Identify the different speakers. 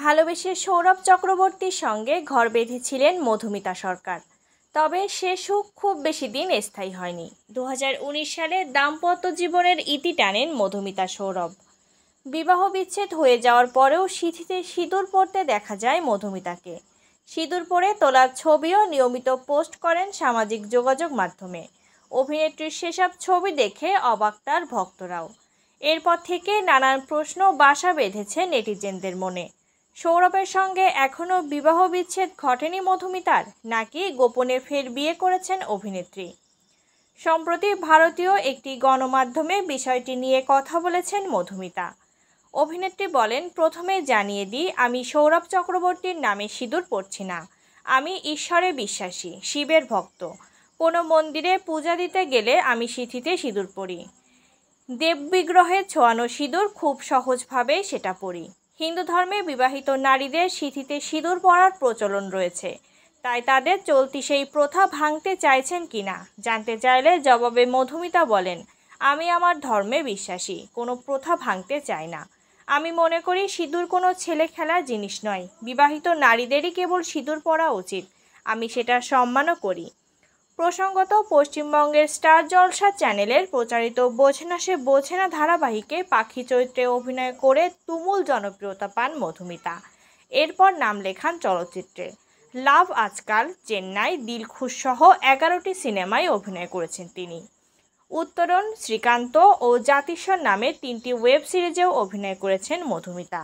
Speaker 1: ভালোবেসে সৌরভ চক্রবর্তীর সঙ্গে ঘর বেঁধেছিলেন মধুমিতা সরকার। তবে সে সুখ খুব বেশি দিন স্থায়ী হয়নি। 2019 সালে দাম্পত্য জীবনের ইতি টানেন মধুমিতা সৌরভ। বিবাহ বিচ্ছেদ হয়ে যাওয়ার পরেও সিঁথিতে সিঁদুর পরতে দেখা যায় মধুমিতাকে। সিঁদুর পরে তোলা ছবিও নিয়মিত পোস্ট করেন সামাজিক যোগাযোগ মাধ্যমে। অভিনেত্রীর সেসব ছবি দেখে অবাক তার ভক্তরাও। এরপর থেকে নানান প্রশ্ন বাসা বেঁধেছে নেটিজেনদের মনে। সৌরভের সঙ্গে এখনও বিবাহ বিচ্ছেদ ঘটেনি মধুমিতার, নাকি গোপনে ফের বিয়ে করেছেন অভিনেত্রী? সম্প্রতি ভারতীয় একটি গণমাধ্যমে বিষয়টি নিয়ে কথা বলেছেন মধুমিতা। অভিনেত্রী বলেন, প্রথমে জানিয়ে দিই, আমি সৌরভ চক্রবর্তীর নামে সিঁদুর পরছি না। আমি ঈশ্বরে বিশ্বাসী, শিবের ভক্ত। কোনো মন্দিরে পূজা দিতে গেলে আমি সিঁথিতে সিঁদুর পরি। দেববিগ্রহে ছোঁয়ানো সিঁদুর খুব সহজভাবে সেটা পরি। হিন্দু ধর্মে বিবাহিত নারীদের সিঁথিতে সিঁদুর পরার প্রচলন রয়েছে, তাই তাদের চলতি সেই প্রথা ভাঙতে চাইছেন কিনা জানতে চাইলে জবাবে মধুমিতা বলেন, আমি আমার ধর্মে বিশ্বাসী, কোনো প্রথা ভাঙতে চাই না। আমি মনে করি সিঁদুর কোনো ছেলে খেলার জিনিস নয়। বিবাহিত নারীদেরই কেবল সিঁদুর পরা উচিত। আমি সেটা সম্মানও করি। প্রসঙ্গত, পশ্চিমবঙ্গের স্টার জলসা চ্যানেলের প্রচারিত বোঝে না সে বোঝে না ধারাবাহিকে পাখি চরিত্রে অভিনয় করে তুমুল জনপ্রিয়তা পান মধুমিতা। এরপর নাম লেখান চলচ্চিত্রে। লাভ আজকাল, চেন্নাই, দিলখুশ সহ 11টি সিনেমায় অভিনয় করেছেন তিনি। উত্তরণ, শ্রীকান্ত ও জাতিস্বর নামে 3টি ওয়েব সিরিজেও অভিনয় করেছেন মধুমিতা।